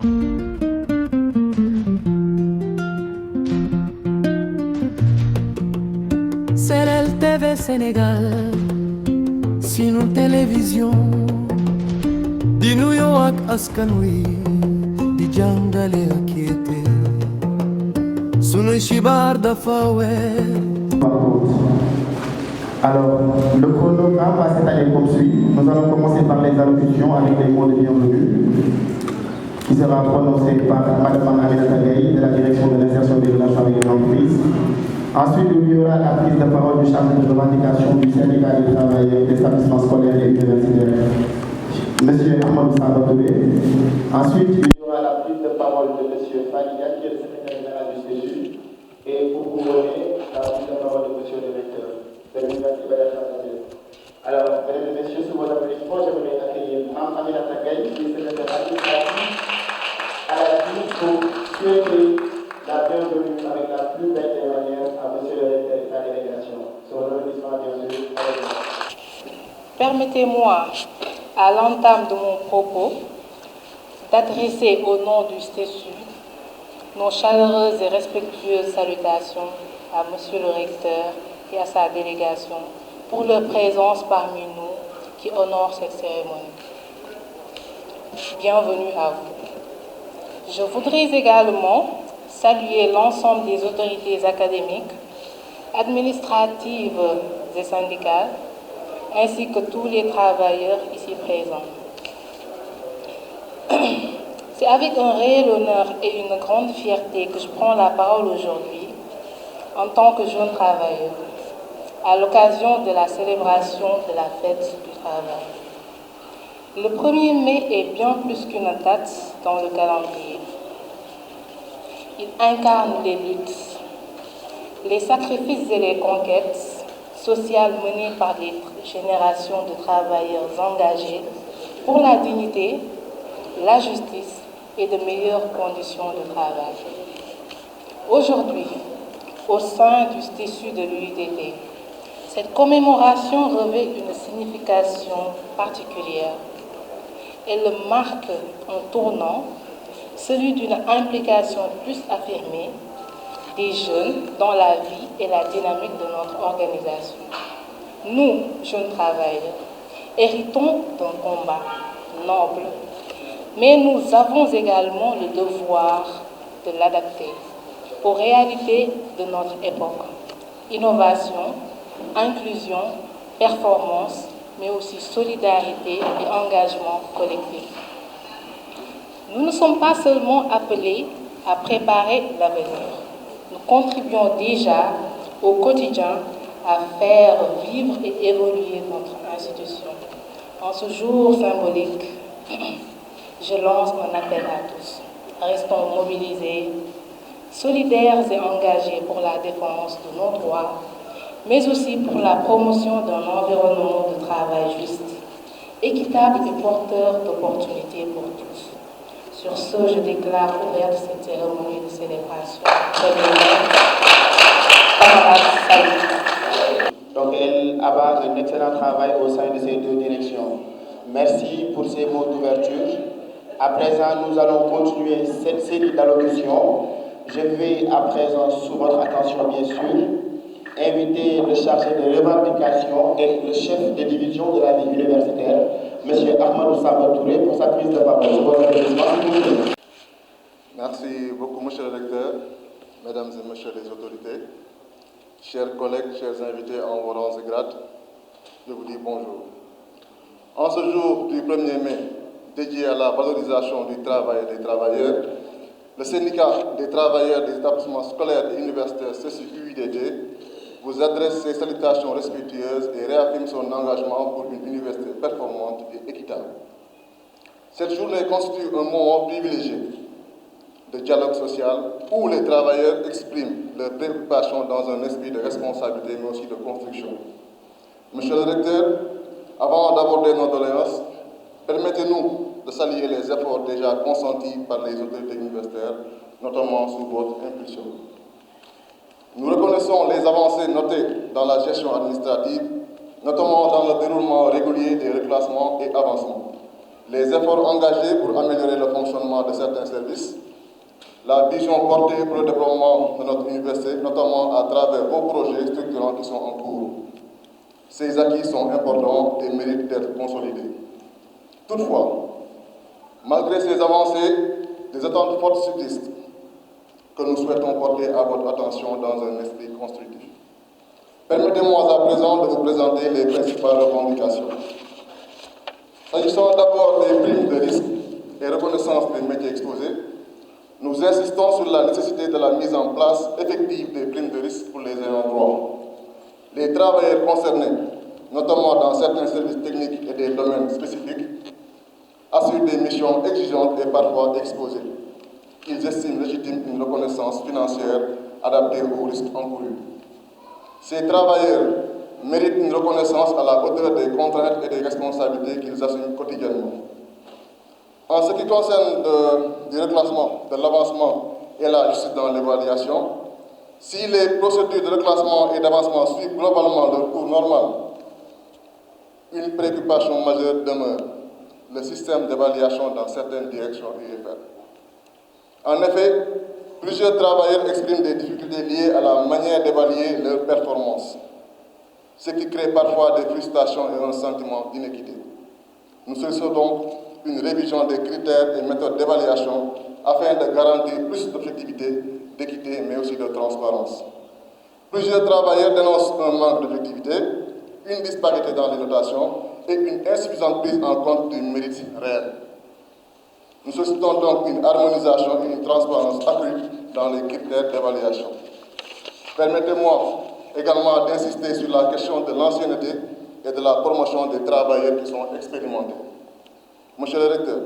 Serel TV Sénégal sinu télévision di nuyoo ak askan wi di jàngale ak yéete sunu xibaar dafa weer. Alors, le chronogramme va s'étaler comme suit. Nous allons commencer par les allocutions avec les mots de bienvenue, qui sera prononcé par Mme Aminata Gaye de la direction de l'insertion des relations avec les entreprises. Ensuite, il y aura la prise de parole du chargé de revendication du syndicat des travailleurs des établissements scolaires et universitaires, M. Ahmadou Samba Touré. Ensuite, il y aura la prise de parole de M. Fadiga, qui est le secrétaire général du CESU, et pour couronner, la prise de parole de M. le recteur de l'Université de. Alors, mesdames et messieurs, sous vos applaudissements, j'aimerais accueillir Mme Aminata Gaye, qui est secrétaire administrative à la vie pour souhaiter la bienvenue avec la plus belle des manières à M. le recteur et sa délégation. Sur l'applaudissement, bien sûr, avec nous. Permettez-moi, à l'entame de mon propos, d'adresser au nom du CESU nos chaleureuses et respectueuses salutations à M. le recteur et à sa délégation pour leur présence parmi nous qui honore cette cérémonie. Bienvenue à vous. Je voudrais également saluer l'ensemble des autorités académiques, administratives et syndicales, ainsi que tous les travailleurs ici présents. C'est avec un réel honneur et une grande fierté que je prends la parole aujourd'hui en tant que jeune travailleur, à l'occasion de la célébration de la fête du travail. Le 1er mai est bien plus qu'une date dans le calendrier. Il incarne les luttes, les sacrifices et les conquêtes sociales menées par des générations de travailleurs engagés pour la dignité, la justice et de meilleures conditions de travail. Aujourd'hui, au sein du tissu de l'UITT, cette commémoration revêt une signification particulière. Elle marque un tournant, celui d'une implication plus affirmée des jeunes dans la vie et la dynamique de notre organisation. Nous, jeunes travailleurs, héritons d'un combat noble, mais nous avons également le devoir de l'adapter aux réalités de notre époque. Innovation, inclusion, performance, mais aussi solidarité et engagement collectif. Nous ne sommes pas seulement appelés à préparer l'avenir. Nous contribuons déjà au quotidien à faire vivre et évoluer notre institution. En ce jour symbolique, je lance un appel à tous. Restons mobilisés, solidaires et engagés pour la défense de nos droits, mais aussi pour la promotion d'un environnement de travail juste, équitable et porteur d'opportunités pour tous. Sur ce, je déclare ouverte cette cérémonie de célébration. Donc, elle abat un excellent travail au sein de ces deux directions. Merci pour ces mots d'ouverture. À présent, nous allons continuer cette série d'allocutions. Je vais à présent, sous votre attention bien sûr, inviter le chargé de revendication et le chef de division de la vie universitaire, M. Ahmadou Samba Touré, pour sa prise de parole. Merci beaucoup, M. le recteur, Mesdames et Messieurs les autorités, chers collègues, chers invités en vos rangs et grades, je vous dis bonjour. En ce jour du 1er mai, dédié à la valorisation du travail et des travailleurs, le syndicat des travailleurs des établissements scolaires et universitaires CESU-UIDT vous adresse ses salutations respectueuses et réaffirme son engagement pour une université performante et équitable. Cette journée constitue un moment privilégié de dialogue social où les travailleurs expriment leurs préoccupations dans un esprit de responsabilité mais aussi de construction. Monsieur le recteur, avant d'aborder nos doléances, permettez-nous de saluer les efforts déjà consentis par les autorités universitaires, notamment sous votre impulsion. Nous reconnaissons les avancées notées dans la gestion administrative, notamment dans le déroulement régulier des reclassements et avancements. les efforts engagés pour améliorer le fonctionnement de certains services, la vision portée pour le déploiement de notre université, notamment à travers vos projets structurants qui sont en cours. Ces acquis sont importants et méritent d'être consolidés. Toutefois, malgré ces avancées, des attentes fortes subsistent que nous souhaitons porter à votre attention dans un esprit constructif. Permettez-moi à présent de vous présenter les principales revendications. S'agissant d'abord des primes de risque et reconnaissance des métiers exposés, nous insistons sur la nécessité de la mise en place effective des primes de risque pour les ayants droit. Les travailleurs concernés, notamment dans certains services techniques et des domaines spécifiques, assurent des missions exigeantes et parfois exposées. Ils estiment légitime une reconnaissance financière adaptée aux risques encourus. Ces travailleurs méritent une reconnaissance à la hauteur des contraintes et des responsabilités qu'ils assument quotidiennement. En ce qui concerne le reclassement, de l'avancement et la justice dans l'évaluation, si les procédures de reclassement et d'avancement suivent globalement leur cours normal, une préoccupation majeure demeure, le système d'évaluation dans certaines directions UFR. En effet, plusieurs travailleurs expriment des difficultés liées à la manière d'évaluer leurs performances, ce qui crée parfois des frustrations et un sentiment d'inéquité. Nous sollicitons donc une révision des critères et méthodes d'évaluation afin de garantir plus d'objectivité, d'équité, mais aussi de transparence. Plusieurs travailleurs dénoncent un manque d'objectivité, une disparité dans les notations et une insuffisante prise en compte du mérite réel. Nous sollicitons donc une harmonisation et une transparence accrue dans les critères d'évaluation. Permettez-moi également d'insister sur la question de l'ancienneté et de la promotion des travailleurs qui sont expérimentés. Monsieur le recteur,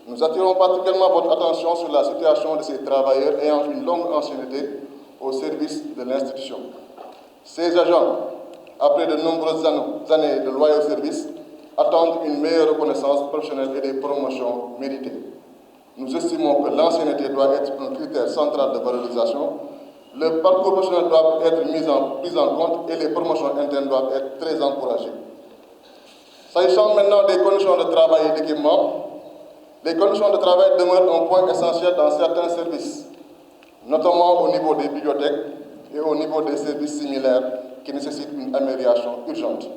nous attirons particulièrement votre attention sur la situation de ces travailleurs ayant une longue ancienneté au service de l'institution. Ces agents, après de nombreuses années de loyaux services, attendent une meilleure reconnaissance professionnelle et des promotions méritées. Nous estimons que l'ancienneté doit être un critère central de valorisation. Le parcours professionnel doit être pris en compte et les promotions internes doivent être très encouragées. S'agissant maintenant des conditions de travail et d'équipement, les conditions de travail demeurent un point essentiel dans certains services, notamment au niveau des bibliothèques et au niveau des services similaires qui nécessitent une amélioration urgente.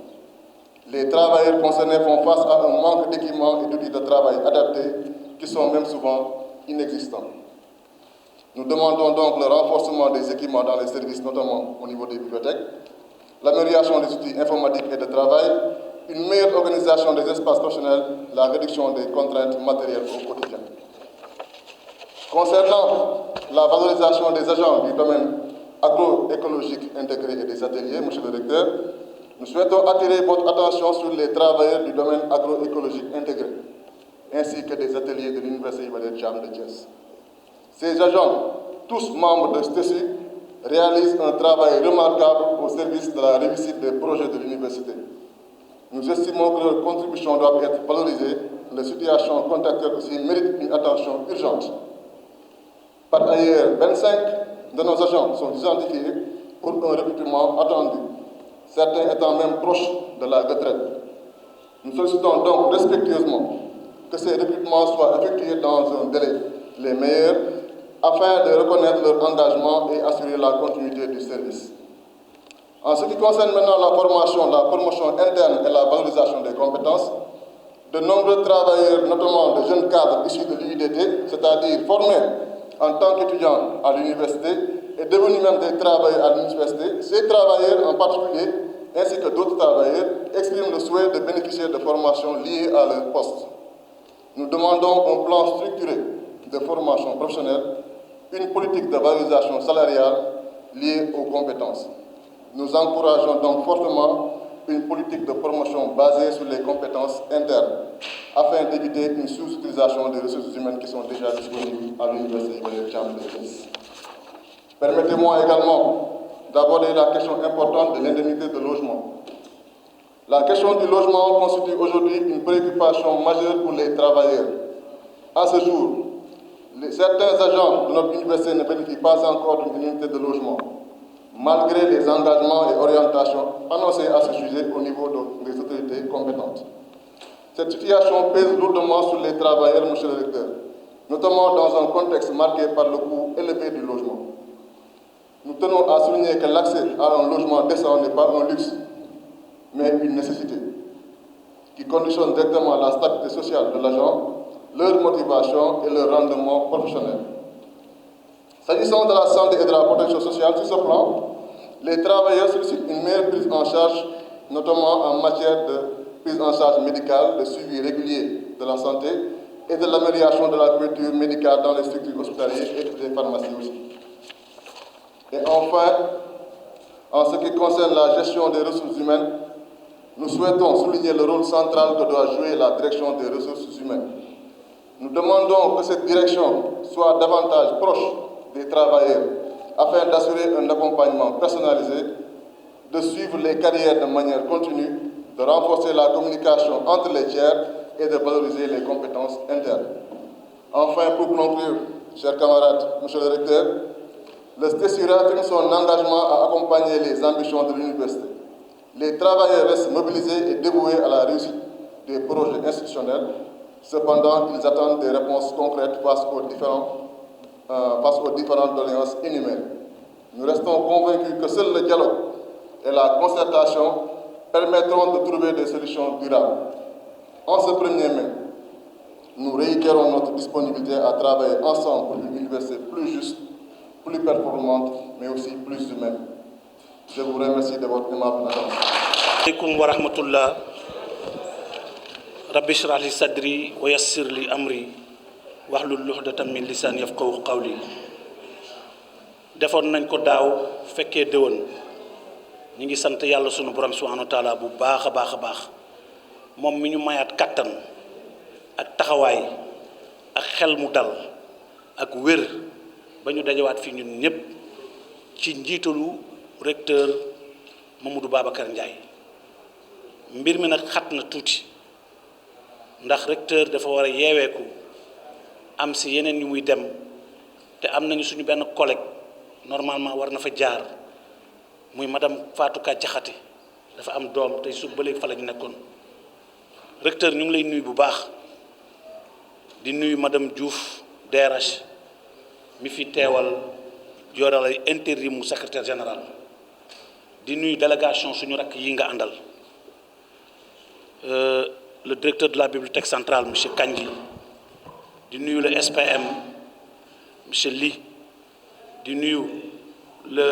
Les travailleurs concernés font face à un manque d'équipements et d'outils de travail adaptés qui sont même souvent inexistants. Nous demandons donc le renforcement des équipements dans les services, notamment au niveau des bibliothèques, l'amélioration des outils informatiques et de travail, une meilleure organisation des espaces professionnels, la réduction des contraintes matérielles au quotidien. Concernant la valorisation des agents du domaine agroécologique intégré et des ateliers, Monsieur le Recteur, nous souhaitons attirer votre attention sur les travailleurs du domaine agroécologique intégré, ainsi que des ateliers de l'Université Iba Der Thiam de Thiès. Ces agents, tous membres de STECI, réalisent un travail remarquable au service de la réussite des projets de l'université. Nous estimons que leur contribution doit être valorisée. Les situations contractuelles aussi méritent une attention urgente. Par ailleurs, 25 de nos agents sont identifiés pour un recrutement attendu, certains étant même proches de la retraite. Nous sollicitons donc respectueusement que ces recrutements soient effectués dans un délai les meilleurs afin de reconnaître leur engagement et assurer la continuité du service. En ce qui concerne maintenant la formation, la promotion interne et la valorisation des compétences, de nombreux travailleurs, notamment de jeunes cadres issus de l'UIDT, c'est-à-dire formés en tant qu'étudiants à l'université et devenus même des travailleurs à l'université, ces travailleurs en particulier, ainsi que d'autres travailleurs, expriment le souhait de bénéficier de formations liées à leur poste. Nous demandons un plan structuré de formation professionnelle, une politique de valorisation salariale liée aux compétences. Nous encourageons donc fortement une politique de promotion basée sur les compétences internes afin d'éviter une sous-utilisation des ressources humaines qui sont déjà disponibles à l'Université Iba Der Thiam de Thiès. Permettez-moi également d'aborder la question importante de l'indemnité de logement. La question du logement constitue aujourd'hui une préoccupation majeure pour les travailleurs. À ce jour, certains agents de notre université ne bénéficient pas encore d'une unité de logement, malgré les engagements et orientations annoncés à ce sujet au niveau des autorités compétentes. Cette situation pèse lourdement sur les travailleurs, monsieur le recteur, notamment dans un contexte marqué par le coût élevé du logement. Nous tenons à souligner que l'accès à un logement décent n'est pas un luxe, mais une nécessité, qui conditionne directement la stabilité sociale de l'agent, leur motivation et leur rendement professionnel. S'agissant de la santé et de la protection sociale, sur ce plan, les travailleurs sollicitent une meilleure prise en charge, notamment en matière de prise en charge médicale, de suivi régulier de la santé et de l'amélioration de la couverture médicale dans les structures hospitalières et des pharmacies aussi. Et enfin, en ce qui concerne la gestion des ressources humaines, nous souhaitons souligner le rôle central que doit jouer la direction des ressources humaines. Nous demandons que cette direction soit davantage proche des travailleurs afin d'assurer un accompagnement personnalisé, de suivre les carrières de manière continue, de renforcer la communication entre les tiers et de valoriser les compétences internes. Enfin, pour conclure, chers camarades, monsieur le recteur, le STECI réaffirme son engagement à accompagner les ambitions de l'université. Les travailleurs restent mobilisés et dévoués à la réussite des projets institutionnels. Cependant, ils attendent des réponses concrètes face aux différentes doléances énumérées. Nous restons convaincus que seul le dialogue et la concertation permettront de trouver des solutions durables. En ce 1er mai, nous réitérons notre disponibilité à travailler ensemble pour une université plus juste, plus performante, mais aussi plus humaine. Je vous remercie de votre aimable attention. Aleykum wa rahmatullah. Rabbi shrah li sadri wa yassir li amri wahlul uqdatan min lisani yafqahu qawli. Defoon nañ ko daaw fekkee déwén ñi ngi sant yàlla sunu borom subhanahu wa taala bu baax a baax moom mi ñu mayaat kattan ak taxawaay ak xel mu dal ak wér ba ñu dajawaat fii ñun ñëpp ci njiitalu recteur Mamadou Babacar Ndiaye. Mbir mi nag xat na tuuti ndax recteur dafa war a yeeweeku am si yeneen yu muy dem te am nañu suñu benn collègue normalement war na fa jaar muy madame Fatou Ka Diakhaté dafa am doom tey suba ba léegi fa la ñu nekkoon. Recteur ñu ngi lay nuyu bu baax di nuyu madame Diouf DRH mi fi teewal yoral ay intérim mu secrétaire général di nuyu délégation suñu rakk yi nga àndal. Le directeur de la bibliothèque centrale monsieur Kandji di nuyu le SPM monsieur Ly di nuyu le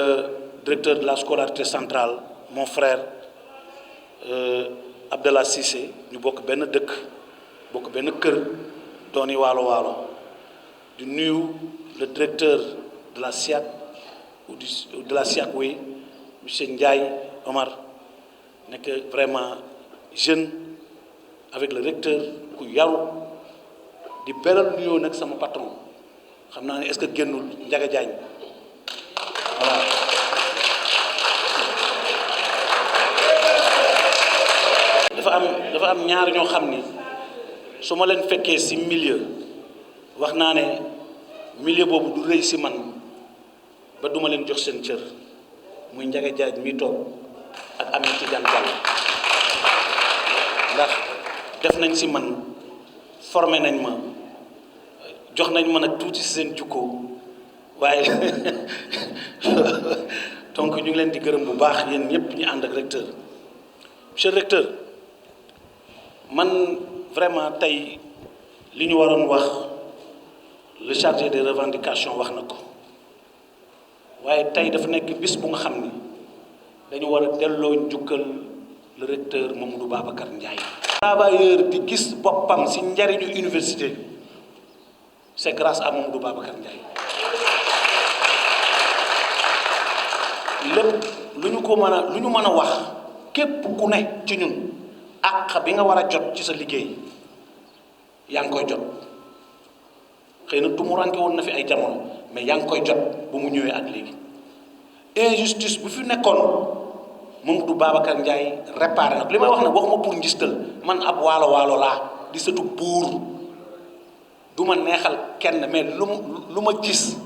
directeur de la scolarité centrale mon frère Abdallah Cissé ñu bokk benn dëkk bokk benn kër dooni waalo di nuyu le directeur de la SIAC ou de la SIAC oui monsieur Ndiaye Omar nekk vraiment jeune avec le recteur ku yaru di beral nuyoo nag sama patron xam naa ne est-ce que génnul Ndiaga Diagne voilà dafa am ñaar ñoo xam ni su ma leen fekkee ci milieu wax naa ne milieu boobu du rëy ci man ba duma leen jox seen cër muy Ndiaga Diagne mi toog ak Ameth Tidiane Diallo ndax def nañ ci man formé nañ ma jox nañ ma nag tuuti ci seen jukko waaye donc ñu ngi leen di gërëm bu baax yéen ñëpp ñu ànd ak recteur. Monsieur le recteur man vraiment tey li ñu waroon wax le chargé des revendications wax na ko waaye tey dafa nekk bis bu nga xam ni dañu war a delloo njukkal le recteur Mamadou Babacar Ndiaye. Travailleur di gis boppam ci njariñu université c'est grâce à Mamadou Babacar Ndiaye. lépp lu ñu mën a wax képp ku ne ci ñun àq bi nga war a jot ci sa liggéey yaa ngi koy jot xëy na tumuranke woon na fi ay jamono mais yaa ngi koy jot bu mu ñëwee ak léegi injustice bu fi nekkoon Mamadou Babacar Ndiaye réparé nag li may wax nag waxuma pour njistal man ab waalo laa di sëtu buur du ma neexal kenn mais lu ma gis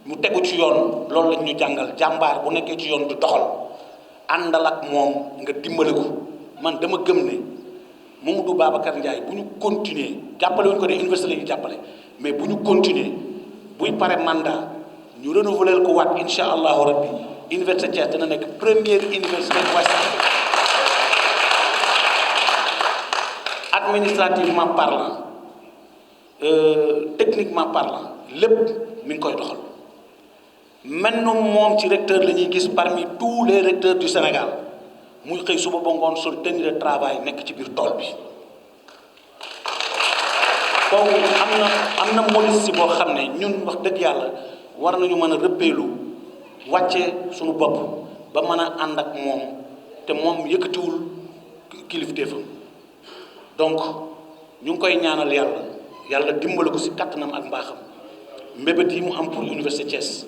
mu tegu ci yoon loolu lañ ñu jàngal jàmbaar bu nekkee ci yoon du doxal àndal ak moom nga dimbale ko man dama gëm ne Mamadou Babacar Ndiaye bu ñu continuer jàppale wuñ ko de université la ñu jàppale mais bu ñu continuer buy pare mandat ñu renouveler ko waat incha allahu rabbi université Thiès dana nekk première université ouest administrativement parlant techniquement parlant lépp mi ngi koy doxal maintenant moom ci recteur la ñuy gis parmi tous les recteurs du Sénégal muy xëy suba ba ngoon sol tenue de travail nekk ci biir tool bi kooku am na modestie boo xam ne ñun wax dëgg yàlla war nañu mën a rëppeelu wàcce suñu bopp ba mën a ànd ak moom te moom yëkkatiwul kilifteefam donc ñu ngi koy ñaanal yàlla dimbale ko ci kattanam ak mbaaxam mbébét yi mu am pour université Thiès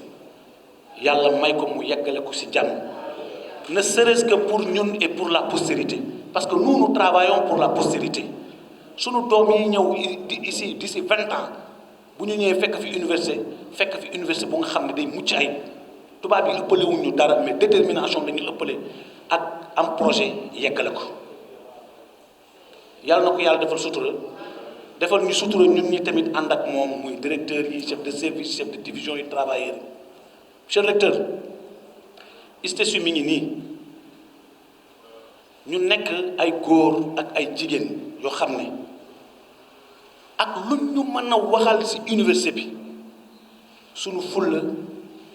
yàlla may ko mu yeggale ko ci jàmm ne serait-ce que pour ñun et pour la postérité parce que nous travaillons pour la postérité sunu doom yi ñëw d'ici 20 ans bu ñu ñëwee fekk fi université bu nga xam ne day mucc ayib tubaab yi ëppale wuñ ñu dara mais détermination dañu ëppale ak am projet yeggale ko yàlla na ko yàlla defal sutura defal ñu sutura ñun ñi tamit ànd ak moom muy directeur yi chef de service chef de division yi travailleurs yi monsieur le recteur ISTESU mi ngi nii ñu nekk ay góor ak ay jigéen yoo xam ne ak lu ñu mën a waxal ci université bi sunu fulla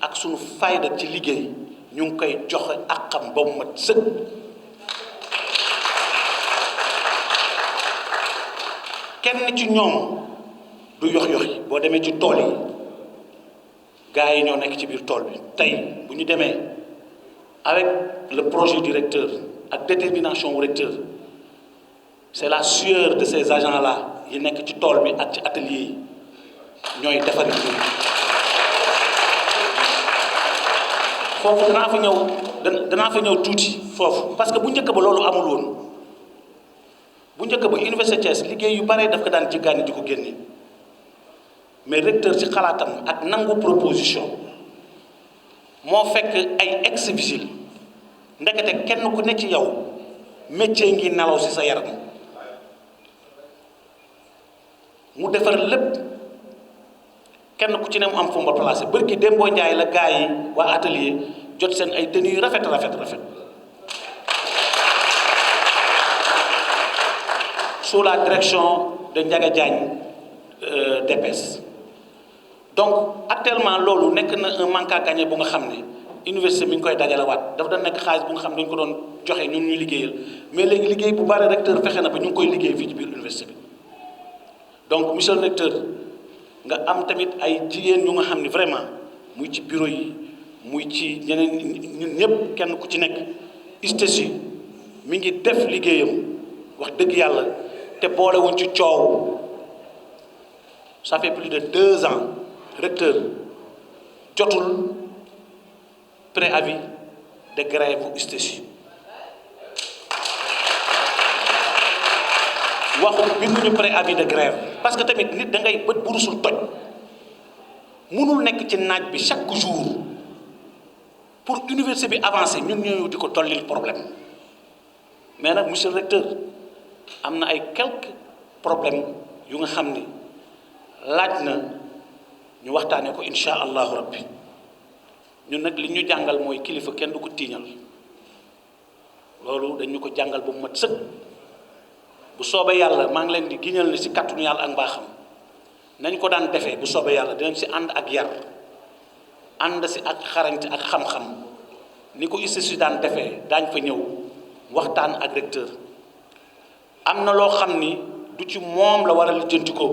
ak sunu fayda ci liggéey ñu ngi koy joxe ak xam ba mu mat sëkk kenn ci ñoom du yox-yoxi boo demee ci tool yi gars yi ñoo nekk ci biir tool bi tey bu ñu demee avec le projet du recteur ak détermination wu recteur c'est la sueur de ces agents là yi nekk ci tool bi ak ci atelier yi ñooy defar liggéey foofu danaa fa ñëw tuuti foofu parce que bu njëkk ba loolu amul woon bu njëkk ba université Thiès liggéey yu bare daf ko daan jéggaani di ko génne mais recteur ci xalaatam ak nangu proposition moo fekk ay ex-vigile ndekete kenn ku ne ci yow métier ngi nelaw ci sa yaram mu defar lépp kenn ku ci ne mu am fu mu placé bërki Dembo Njaay la gars yi waa atelier jot seen ay tenues rafet sous la direction de Ndiaga Diagne DPS donc actuellement loolu nekk na un manque à gagner bu nga xam ne université mi ngi koy dajale waat dafa doon nekk xaalis bu nga xam ne dañu ko doon joxe ñun ñuy liggéeyal mais léegi liggéey bu bari recteur fexe na ba ñu ngi koy liggéey fii ci biir université bi donc monsieur le recteur nga am tamit ay jigéen ñu nga xam ne vraiment muy ci bureau yi muy ci ñeneen ñun ñëpp kenn ku ci nekk ISTESU mi ngi def liggéeyam wax dëgg yàlla te boolewuñ ci coow ça fait plus de 2 ans recteur jotul préavis de grève bu ISTESU waxu binduñu préavis de grève parce que tamit nit da ngay bët bu rusul toj mënul nekk ci naaj bi chaque jour pour université bi avancer ñun ñooñu di ko tollil problème mais nag monsieur le recteur am na ay quelques problèmes yu nga xam ni laaj na ñu waxtaanee ko incha allahu rabbi ñun nag li ñu jàngal mooy kilifa kenn du ko tiiñal loolu dañu ko jàngal ba mu mat sëkk bu soobee yàlla maa ngi leen di giñal ni ci kàttanu yàlla ak mbaaxam nañ ko daan defee bu soobee yàlla dinañ ci ànd ak yar ànd ci ak xarañte ak xam-xam ni ko ISTESU daan defee daañ fa ñëw waxtaan ak recteur am na loo xam ni du ci moom la war a lijjanti ko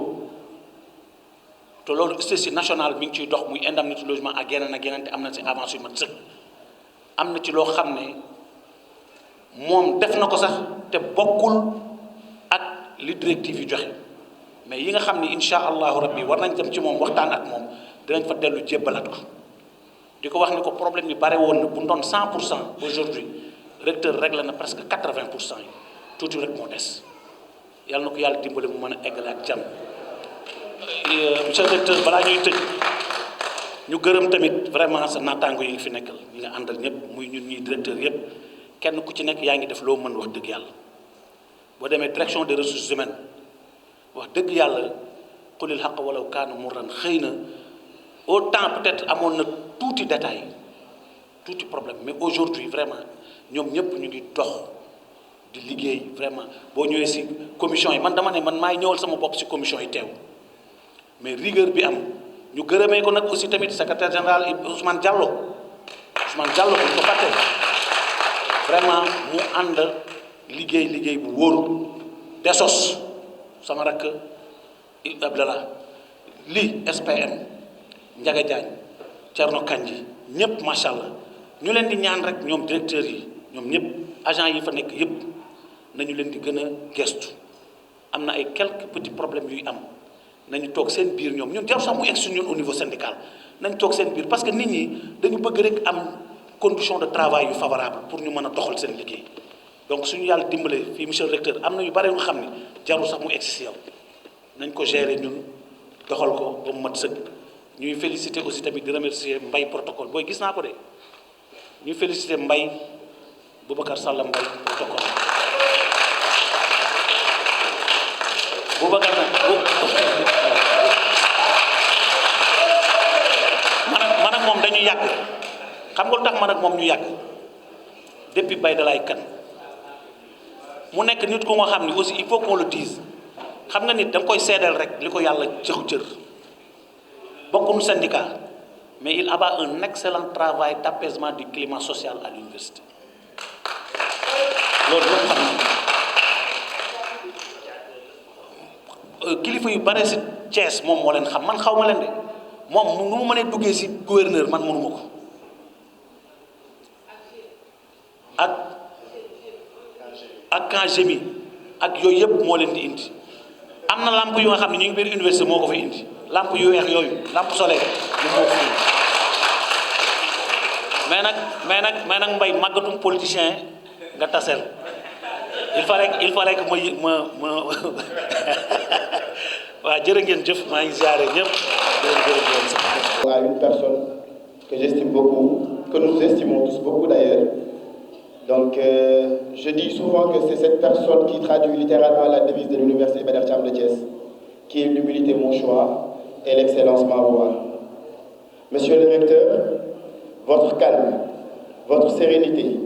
te loolu ISTESU national mi ngi ciy dox muy indemnité logement ak yeneen te am na ci avance yu mat sëkk am na ci loo xam ne moom def na ko sax te bokkul ak li directive yu joxe mais yi nga xam ni incha allahu rabbi war nañ dem ci moom waxtaan ak moom dinañ fa dellu jébbalaat ko di ko wax ni ko problème yi bare woon na bu doon 100% aujourd'hui recteur réglé na presque 80% yi tuuti rek moo des yàlla na ko yàlla dimbale mu mën a eggale ak jàmm monsieur le recteur balaa ñuy tëj ñu gërëm tamit vraiment sa naataango yi nga fi nekkal ñi nga àndal ñëpp muy ñun ñuy directeur yëpp kenn ku ci nekk yaa ngi def loo mën wax dëgg yàlla boo demee direction des ressources humaines wax dëgg yàlla xulil xaq walaw kaana murran xëy na au temps peut-être amoon na tuuti détail tuuti problème mais aujourd'hui vraiment ñoom ñëpp ñu ngi dox di liggéey vraiment boo ñëwee si commission yi man dama ne man maay ñëwal sama bopp si commission yi teew mais rigueur bi am ñu gërëmee ko nag aussi tamit secrétaire général Ousmane Diallo bu ñu ko fàtte vraiment mu ànd liggéey bu wóor desos sama rakk Abdallah lii SPM Ndiaga Diagne Thierno Kandji ñëpp macha allah ñu leen di ñaan rek ñoom directeurs yi ñoom ñëpp agents yi fa nekk yëpp nañu leen di gën a gestu am na ay quelques petits problèmes yuy am nañu toog seen biir ñoom ñun jarul sax mu egg si ñun au niveau syndical nañu toog seen biir parce que nit ñi dañu bëgg rek am condition de travail yu favorable pour ñu mën a doxal seen liggéey donc suñu yàlla dimbalee fii monsieur le recteur am na yu bare yu nga xam ne jarul sax mu egg si yow nañ ko gérer ñun doxal ko ba mu mat sëkk ñuy féliciter aussi tamit di remercier Mbaye protocole booy gis naa ko de ñuy féliciter Mbaye Boubacar Sall Mbaye protocole Boubacar nag man ak moom dañu yàgg xam nga lu tax man ak moom ñu yàgg depuis Baye Dalaay Kan mu nekk nit ku nga xam ni aussi il faut qu'on le dise xam nga nit da nga koy seedeel rek li ko yàlla jox cër bokkuñu syndicat mais il abat un excellent travail d'apaisement du climat social à l'université loolu loolu xam na kilifa yu bare si Thiès moom moo leen xam man xaw ma leen de moom nu mu mënee duggee si gouverneur man mënuma ko ak Kangemi ak yooyu yëpp moo leen di indi am na lampe yu nga xam ne ñu ngi biir université moo ko fa indi lampe yu weex yooyu lampe solaire ñu moo ko fa indi mais nag Mbaye màggatum politicien nga taseel il fallait que ma waaw jërë ngeen jëf maa ngi ziare ñëpp à une personne que j'estime beaucoup, que nous estimons tous beaucoup d'ailleurs. Donc je dis souvent que c'est cette personne qui traduit littéralement la devise de l'université Iba Der Thiam de Thiès, qui est l'humilité mon choix et l'excellence ma voie. Monsieur le recteur, votre calme, votre sérénité,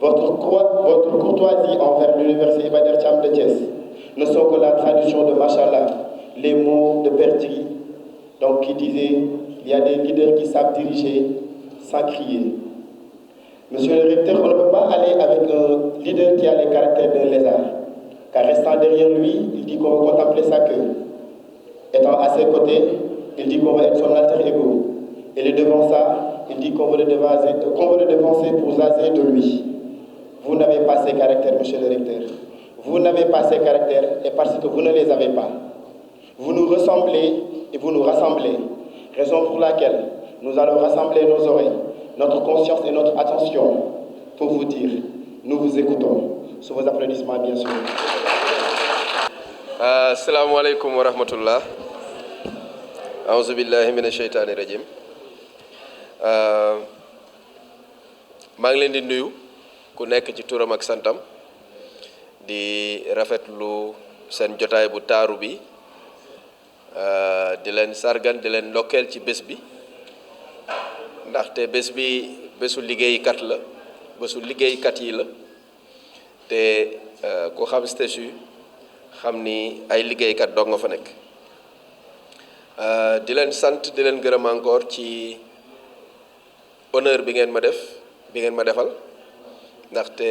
votre courtoisie envers l'université Iba Der Thiam de Thiès ne sont que la traduction de Machallah, les mots de Perdri, donc qui disait il y a des leaders qui savent diriger sans crier. Monsieur le recteur, on ne peut pas aller avec un leader qui a les caractères d'un lézard, car restant derrière lui, il dit qu'on va contempler sa queue. Étant à ses côtés, il dit qu'on va être son alter ego. Et le devant ça, il dit qu'on veut le devancer pour jaser de lui. Vous n'avez pas ces caractères, monsieur le recteur. Vous n'avez pas ces caractères, et parce que vous ne les avez pas. Vous nous ressemblez et vous nous rassemblez. Raison pour laquelle nous allons rassembler nos oreilles, notre conscience et notre attention pour vous dire, nous vous écoutons. Sous vos applaudissements, bien sûr. Assalamu alaikum wa rahmatullah. A'udhu billahi minash shaitani rajim. maa ngi leen di nuyu ku nekk ci turam ak santam di rafetlu seen jotaay bu taaru bi di leen sargan di leen ndokkeel ci bés bi ndaxte bés bi bésu liggéeykat la bésu liggéeykat yi la te ku xam STECHU xam ni ay liggéeykat doo nga fa nekk di leen sant di leen gërëm encore ci honneur bi ngeen ma defal ndaxte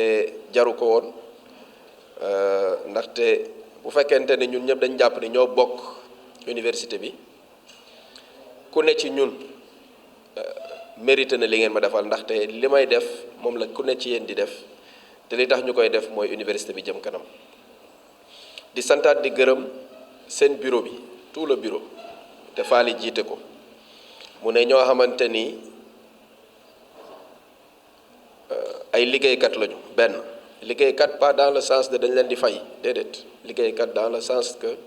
jaru ko woon ndaxte bu fekkente ne ñun ñëpp dañ jàpp ni ñoo bokk université bi ku ne ci ñun mérité na li ngeen ma defal ndaxte li may def moom la ku ne ci yéen di def te li tax ñu koy def mooy université bi jëm kanam di santaat di gërëm seen bureau bi tout le bureau te faali jiite ko mu ne ñoo xamante ni ay liggéeykat lañu benn liggéeykat pas dans le sens de dañ leen di fay déedéet liggéeykat dans le sens que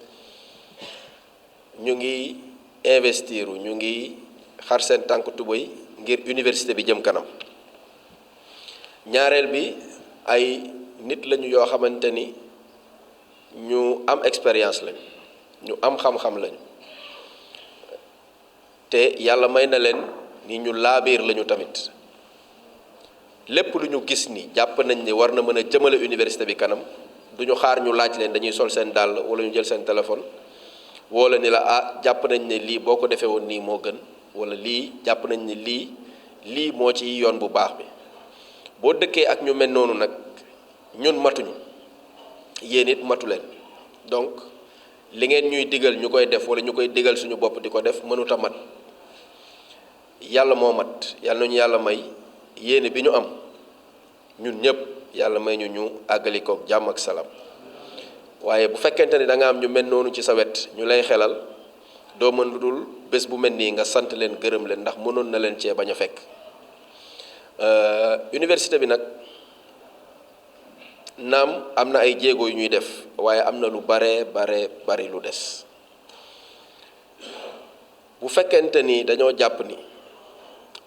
ñu ngi investir ñu ngi xar seen tànk tubéy ngir université bi jëm kanam ñaareel bi ay nit lañu yoo xamante ni ñu am expérience lañ ñu am xam-xam lañ te yàlla may na leen ni ñu laabiir lañu tamit lépp lu ñu gis ni jàpp nañ ni war na mën a jëmale université bi kanam duñu xaar ñu laaj leen dañuy sol seen dàll wala ñu jël seen téléphone wala ni la jàpp nañ ne lii boo ko defee woon nii moo gën wala lii jàpp nañ ne lii moo ci yoon bu baax bi boo dëkkee ak ñu mel noonu nag ñun matuñu yéen it matu leen donc li ngeen ñuy digal ñu koy def wala ñu koy digal suñu bopp di ko def mënut a mat yàlla moo mat yàlla nañu yàlla may yéene bi ñu am ñun ñëpp yàlla may ñu àggali ko jàmm ak salaam waaye bu fekkente ni da nga am ñu mel noonu ci sa wet ñu lay xelal doo mën lu dul bés bu mel nii nga sant leen gërëm leen ndax mënoon na leen cee bañ a fekk université bi nag naam am na ay jéego yu ñuy def waaye am na lu bari lu des bu fekkente ni dañoo jàpp ni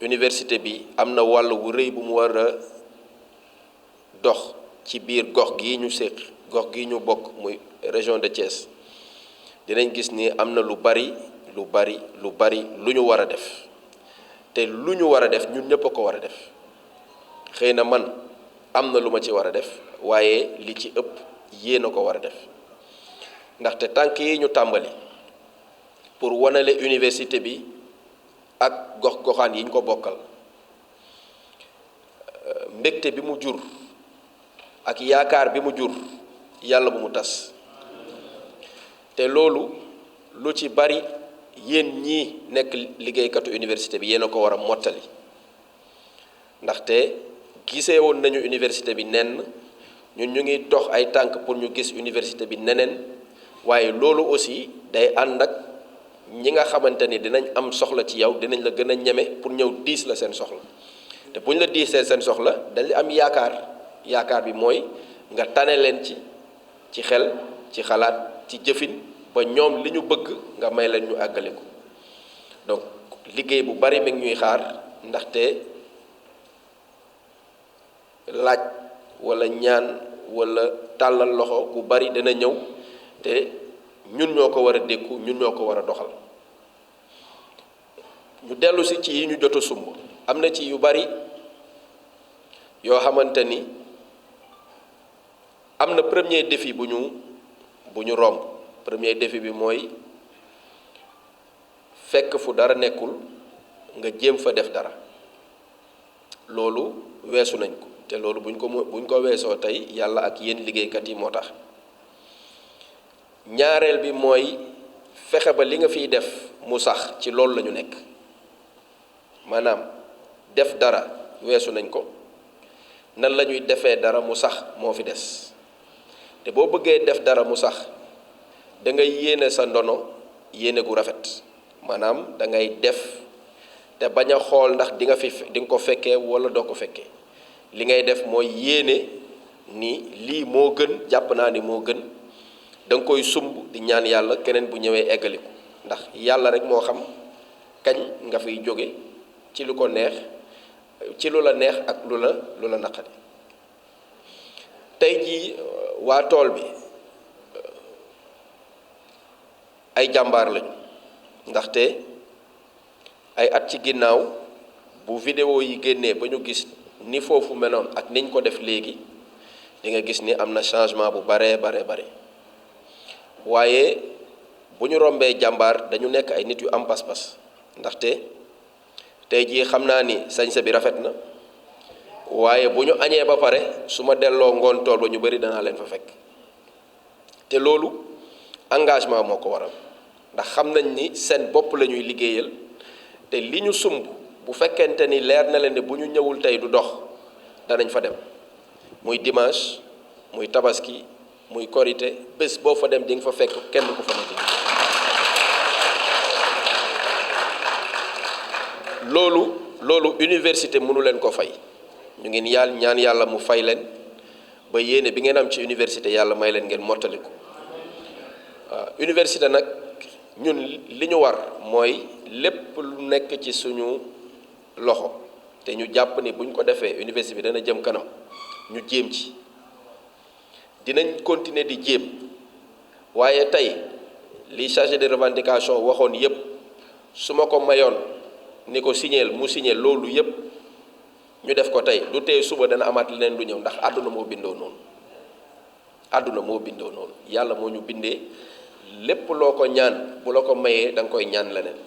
université bi am na wàll wu rëy bu mu war a dox ci biir gox gii ñu séq gox gii ñu bokk muy région de Thiès dinañ gis ni am na lu bari lu ñu war a def te lu ñu war a def ñun ñëpp a ko war a def xëy na man am na lu ma ci war a def waaye li ci ëpp yéen a ko war a def ndaxte tànk yi ñu tàmbali pour wanale université bi ak gox-goxaan yi ñu ko bokkal mbégte bi mu jur ak yaakaar bi mu jur yàlla bu mu tas te loolu lu ci bari yéen ñii nekk liggéeykatu université bi yéen a ko war a mottali ndaxte gisee woon nañu université bi nenn ñun ñu ngi dox ay tànk pour ñu gis université bi neneen waaye loolu aussi day ànd ak ñi nga xamante ni dinañ am soxla ci yow dinañ la gën a ñeme pour ñëw diis la seen soxla te bu ñu la diisee seen soxla dañ am yaakaar bi mooy nga tane leen ci xel ci xalaat ci jëfin ba ñoom li ñu bëgg nga may leen ñu àggale ko donc liggéey bu bari mi ngi ñuy xaar ndaxte laaj wala ñaan wala tàllal loxo bu bari dina ñëw te ñun ñoo ko war a dékku ñun ñoo ko war a doxal ñu dellu si ci yi ñu jot a sumb am na ci yu bari yoo xamante ni am na premier défi bu ñu romb premier défi bi mooy fekk fu dara nekkul nga jéem fa def dara loolu weesu nañ ko te loolu buñ ko weesoo tey yàlla ak yéen liggéeykat yi moo tax ñaareel bi mooy fexe ba li nga fiy def mu sax ci loolu la ñu nekk maanaam def dara weesu nañ ko nan la ñuy defee dara mu sax moo fi des te boo bëggee def dara mu sax da ngay yéene sa ndono yéene gu rafet maanaam da ngay def te bañ a xool ndax di nga ko fekkee wala doo ko fekkee li ngay def mooy yéene ni lii moo gën jàpp naa ni moo gën da nga koy sumb di ñaan yàlla keneen bu ñëwee eggaliku ndax yàlla rek moo xam kañ nga fiy jóge ci lu ko neex ci lu la neex ak lu la naqari tey jii waa tool bi ay jàmbaar lañu ndaxte ay at ci ginnaaw bu vidéo yi génnee ba ñu gis ni foofu meloon ak niñ ko def léegi di nga gis ni am na changement bu bare waaye bu ñu rombee jàmbaar dañu nekk ay nit yu am pas-pas ndaxte tey jii xam naa ni sañse bi rafet na waaye bu ñu añee ba pare su ma delloo ngoon tool ba ñu bari danaa leen fa fekk te loolu engagement moo ko waral ndax xam nañ ni seen bopp la ñuy liggéeyal te li ñu sumb bu fekkente ni leer na leen ne bu ñu ñëwul tey du dox danañ fa dem muy dimanche muy tabaski muy korité bés boo fa dem di nga fa fekk kenn ku fa nekk loolu université mënu leen ko fay ñu ngi ñaan yàlla mu fay leen ba yéene bi ngeen am ci université yàlla may leen ngeen mottali ko université nag ñun li ñu war mooy lépp lu nekk ci suñu loxo te ñu jàpp ni buñ ko defee université bi dana jëm kanam ñu jéem ci dinañ continuer di jéem waaye tey li chargé de revendication waxoon yépp su ma ko mayoon ni ko signeel mu signeel loolu yépp ñu def ko tey du tey suba dana amaat leneen lu ñëw ndax àdduna moo bindoo noonu àdduna moo bindoo noonu yàlla moo ñu bindee lépp loo ko ñaan bu la ko mayee da nga koy ñaan leneen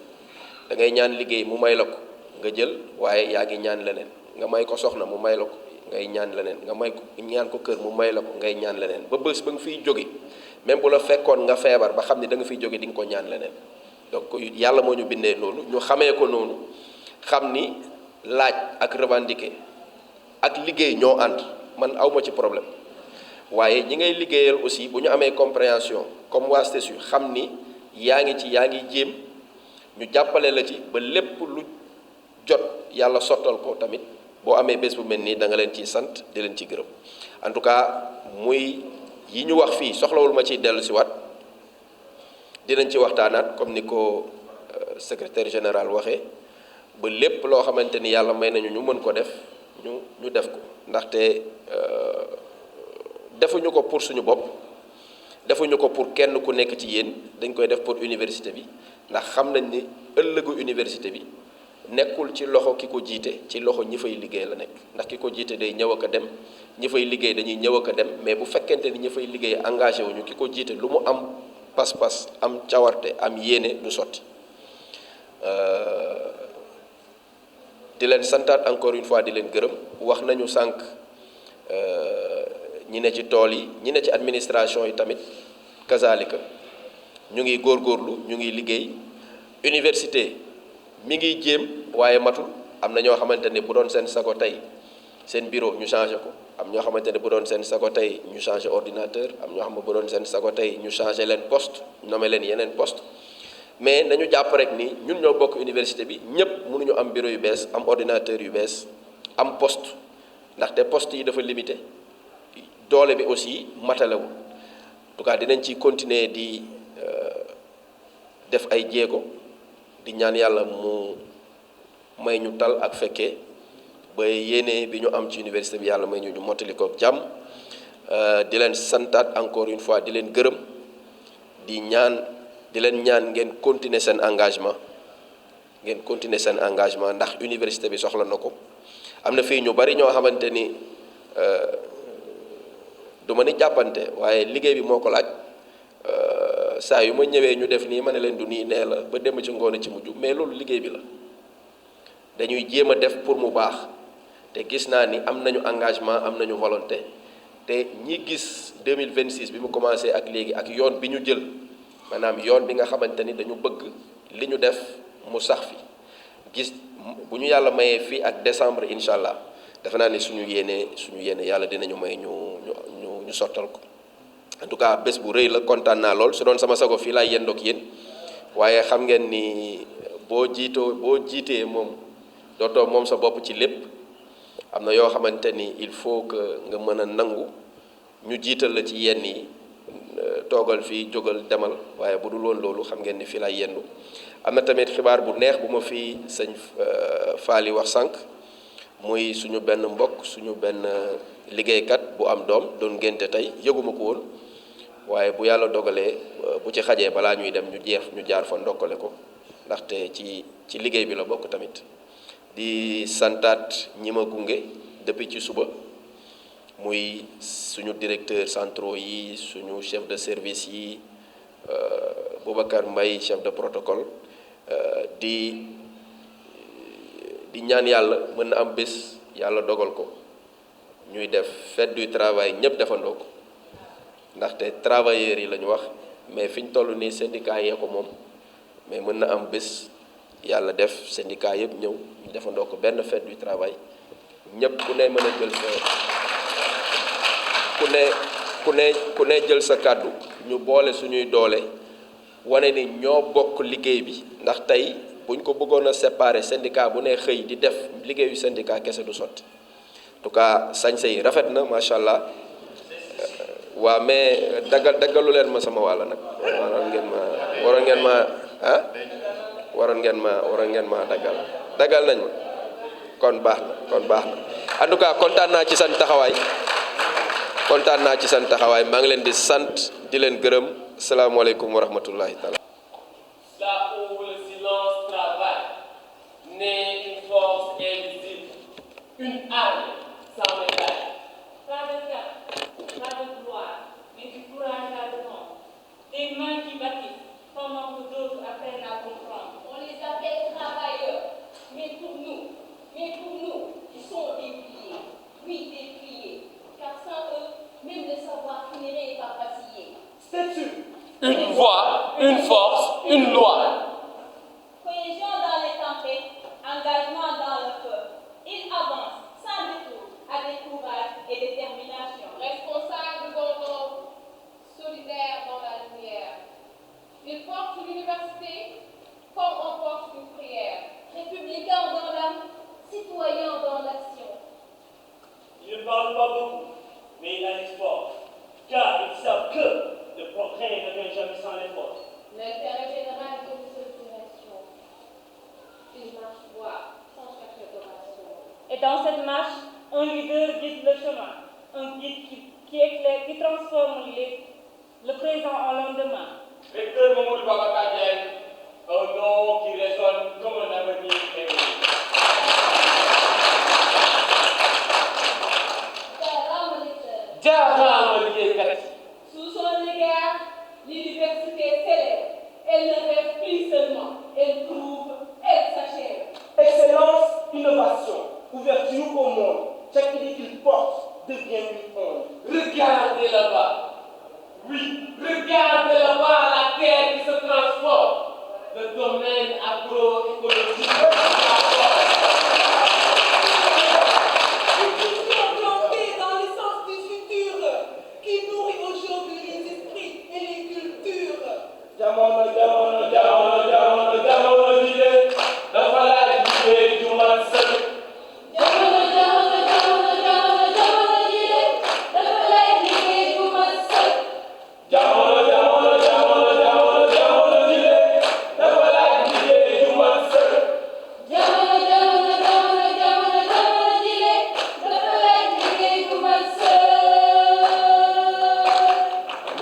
da ngay ñaan liggéey mu may la ko nga jël waaye yaa ngi ñaan leneen nga may ko soxna mu may la ko ngay ñaan leneen nga may ko ñaan ko kër mu may la ko ngay ñaan leneen ba bés ba nga fiy jóge même bu la fekkoon nga feebar ba xam ni da nga fiy jóge di nga ko ñaan leneen donc yàlla moo ñu bindee noonu ñu xamee ko noonu xam ni laaj ak revendiquer ak liggéey ñoo ànd man awma ci problème waaye ñi ngay liggéeyal aussi bu ñu amee compréhension comme waa STESU xam ni yaa ngi jéem ñu jàppale la ci ba lépp lu jot yàlla sottal ko tamit boo amee bés bu mel nii da nga leen ciy sant di leen ci gërëm en tout cas muy yi ñu wax fii soxlawul ma ciy dellu si waat dinañ ci waxtaanaat comme ni ko secrétaire général waxee ba lépp loo xamante ni yàlla may nañu ñu mën ko def ñu def ko ndaxte defuñu ko pour suñu bopp defuñu ko pour kenn ku nekk ci yéen dañ koy def pour université bi ndax xam nañ ni ëllëgu université bi nekkul ci loxo ki ko jiite ci loxo ñi fay liggéey la nekk ndax ki ko jiite day ñëw ak a dem ñi fay liggéey dañuy ñëw ak a dem mais bu fekkente ni ñi fay liggéey engagé wuñu ki ko jiite lu mu am pas-pas am cawarte am yéene du sotti di leen santaat encore une fois di leen gërëm wax nañu sànq ñi ne ci tool yi ñi ne ci administration yi tamit kazalika ñu ngi góorgóorlu ñu ngi liggéey université mi ngi jéem waaye matul am na ñoo xamante ne bu doon seen sago tey seen bureau ñu changé ko am ñoo xamante ne bu doon seen sago tey ñu changé ordinateur am ñoo xam ne bu doon seen sago tey ñu changé leen poste nommé leen yeneen poste mais nañu jàpp rek ni ñun ñoo bokk université bi ñëpp mënuñu am bureau yu bees am ordinateur yu bees am poste ndaxte poste yi dafa limité doole bi aussi matalewul en tout cas dinañ ci continuer di def ay jéego di ñaan yàlla mu may ñu tal ak fekkee ba yéene bi ñu am ci université bi yàlla may ñu mottali ko jàmm di leen santaat encore une fois di leen gërëm di leen ñaan ngeen continuer seen engagement ndax université bi soxla na ko am na fii ñu bari ñoo xamante ni du ma ni jàppante waaye liggéey bi moo ko laaj saa yu ma ñëwee ñu def nii ma ne leen du nii nee la ba dem ci ngoon ci mujj mais loolu liggéey bi la dañuy jéem a def pour mu baax te gis naa ni am nañu engagement am nañu volonté te ñi gis 2026 bi mu commencé ak léegi ak yoon bi ñu jël maanaam yoon bi nga xamante ni dañu bëgg li ñu def mu sax fi gis bu ñu yàlla mayee fii ak décembre incha allah defe naa ni suñu yéene yàlla dinañu may ñu sottal ko en tout cas bés bu rëy la kontaan naa lool su doon sama sago fii laay yendoog yéen waaye xam ngeen ni boo jiitee moom dootoo moom sa bopp ci lépp am na yoo xamante ni il faut que nga mën a nangu ñu jiital la ci yenn yi toogal fii jógal demal waaye bu dul woon loolu xam ngeen ni fii laay yendu am na tamit xibaar bu neex bu ma fi sëñ Faali wax sànq muy suñu benn mbokk suñu benn liggéeykat bu am doom doon ngénte tey yëguma ko woon waaye bu yàlla dogalee bu ci xajee balaa ñuy dem ñu jaar fa ndokkale ko ndaxte ci liggéey bi la bokk tamit di santaat ñi ma gunge depuis ci suba muy suñu directeur centraux yi suñu chef de service yi Boubacar Mbaye chef de protocole di ñaan yàlla mën na am bés yàlla dogal ko ñuy def fête du travail ñëpp defandoo ko ndaxte travailleurs yi la ñu wax mais fi ñu toll nii syndicat yee ko moom mais mën na am bés yàlla def syndicat yëpp ñëw ñu defandoo ko benn fête du travail ñëpp ku ne mën a jël sa ku ne jël sa kàddu ñu boole suñuy doole wane ni ñoo bokk liggéey bi ndax tey buñ ko bëggoon a séparer syndicat bu ne xëy di def liggéeyu syndicat kese du sotti en tout cas sañse yi rafet na macha allah waa mais daggalu leen ma sama wàll nag waroon ngeen ma daggal nañ ma kon baax na en tout cas kontaan naa ci seen taxawaay maa ngi leen di sant di leen gërëm Assalamualaikum warahmatullahi taala. Là où le silence travaille, naît une force invisible, une arme sans médaille. Pas de cap, pas de gloire, mais du courage à devant. Des mains qui bâtissent, pendant que d'autres apprennent à comprendre. On les appelle travailleurs, mais pour nous, ils sont dépliés, oui dépliés, car sans eux, même le savoir finirait par vaciller. C'est une voix, une force, une loi. Cohésion dans les tempêtes, engagement dans le feu. Ils avancent sans détour, avec courage et détermination. Responsables dans l'ombre, solidaires dans la lumière. Ils portent l'université comme on porte une prière. Républicains dans l'âme, citoyens dans l'action. Ils ne parlent pas beaucoup, mais ils agissent fort, car ils savent que le progrès ne vient jamais sans l'effort. L'intérêt général est une seule direction. Une marche droite, sans chercher d'oration. Et dans cette marche, un leader guide le chemin, un guide qui éclaire, qui transforme le présent en lendemain. Recteur Mamoudou Babacar Diagne, un nom qui résonne comme un avenir éveillé. Jaaraama liggéeykat. Sous son regard, l'université célèbre. Elle ne rêve plus seulement, elle prouve, elle s'achève. Excellence, innovation, ouverture au monde. Chaque idée qu'il porte devient une onde. Regardez là-bas. Oui, regardez là-bas la terre qui se transforme. Le domaine agroécologique. Plantés dans l'essence du futur, qui nourrit aujourd'hui les esprits et les cultures. Jamono jile, dafa laaj liggéey ju mat sëkk. Jamono jile, dafa laaj liggéey bu mat sëkk. Jamono jile, dafa laaj liggéey ju mat sëkk. Jamono jile, dafa laaj liggéey bu mat sëkk.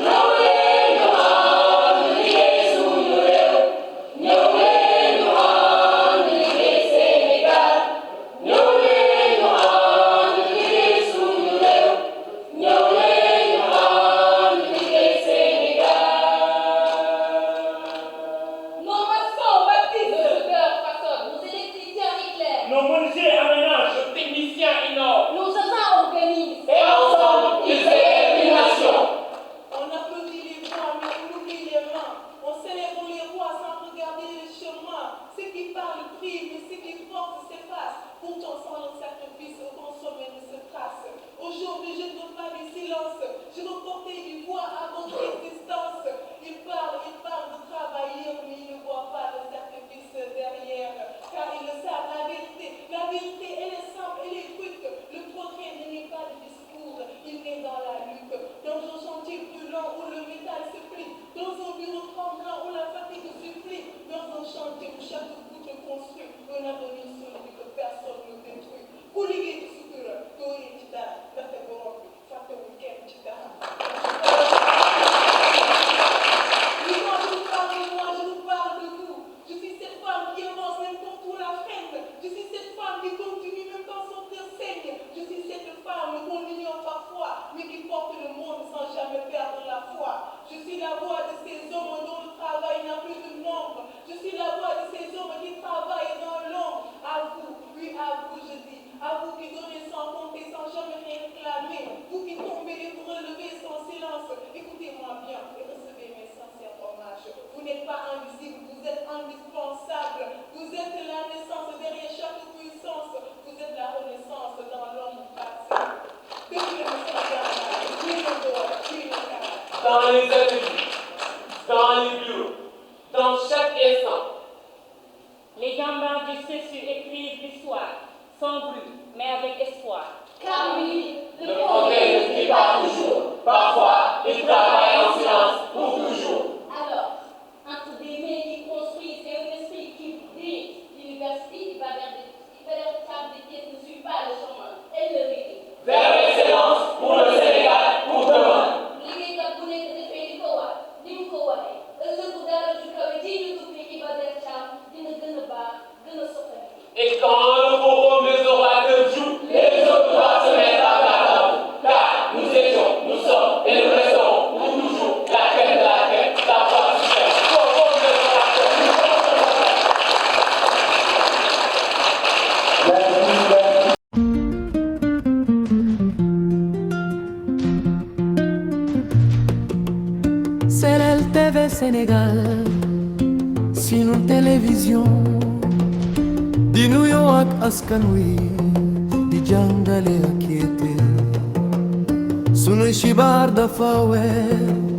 Ñëw leen ñu ànd liggéey suñu réew. Ñëw leen ñu ànd liggéey Sénégal. Ñëw leen ñu ànd liggéey suñu réew. Ñëw leen ñu ànd liggéey Sénégal. Nos maçons bâtissent, nos soudeurs façonnent, nos électriciens éclairent, Nos menuisiers aménagent, nos techniciens innovent. nos agents organisent. Et ensemble, ils créent une nation. On applaudit les voix, mais on oublie les mains. On célèbre les rois sans regarder le chemin. Ceux qui parlent prient, mais ceux qui portent s'effacent. Pourtant, sans leur sacrifice, aucun sommet ne se trace. Aujourd'hui, je ne veux pas du silence. Je veux porter du voix à votre existence. Ils parlent de travailler, mais ils ne voient pas le sacrifice derrière. Car ils le savent, la vérité, elle est simple, elle est brute. Le progrès ne n'est pas de discours, il est dans la lutte. Dans un chantier brûlant où le métal se plie, dans un bureau tremblant où la fatigue supplie, dans un chantier où chaque goutte construit un avenir solide que personne ne détruit. Ku liggéey ci sutura doo yee ci dara ndaxte borom bi fàttewul kenn ci dara. Oui, moi je vous parle de vous. Je suis cette femme qui avance même quand tout la freine. Je suis cette femme qui continue même quand son cœur saigne. Je suis cette femme qu'on ignore parfois, mais qui porte le monde sans jamais perdre la foi. Je suis la voix de ces hommes dont le travail n'a plus de nombre. Je suis la voix de ces hommes qui travaillent dans l'ombre. À vous, oui à vous je dis. À vous qui donnez sans compter, sans jamais rien réclamer. Vous qui tombez et vous relevez sans silence. Écoutez-moi bien et recevez mes sincères hommages. Vous n'êtes pas invisible, vous êtes indispensable. Vous êtes la naissance derrière chaque puissance. Vous êtes la renaissance dans l'homme passé. Depuis le Sénégal, puis le dehors, puis le canal. Dans les ateliers, dans les bureaux, dans chaque instant. Les jambes du CESU écrivent l'histoire, sans bruit, mais avec espoir. Car oui, Le progrès ne crie pas toujours. Parfois, il travaille en silence pour toujours. alors, entre des mains qui construisent et un esprit qui brille, l'université qui va vers des tables des pièces ne suit pas le chemin, elle le rythme. Vers l'excellence pour le Sénégal, pour demain. Liggéeykat bu nekk dafay di ko war li mu Et quand le forum des orateurs joue, les autres doivent se mettre à table. Car nous étions, nous sommes et nous resterons pour toujours la crème de la crème, la voix suprême. Forum des orateurs, nous Senel TV Sénégal sinu télévision di nuyoo ak askan wi di jàngale ak yéete sunu xibaar dafa weer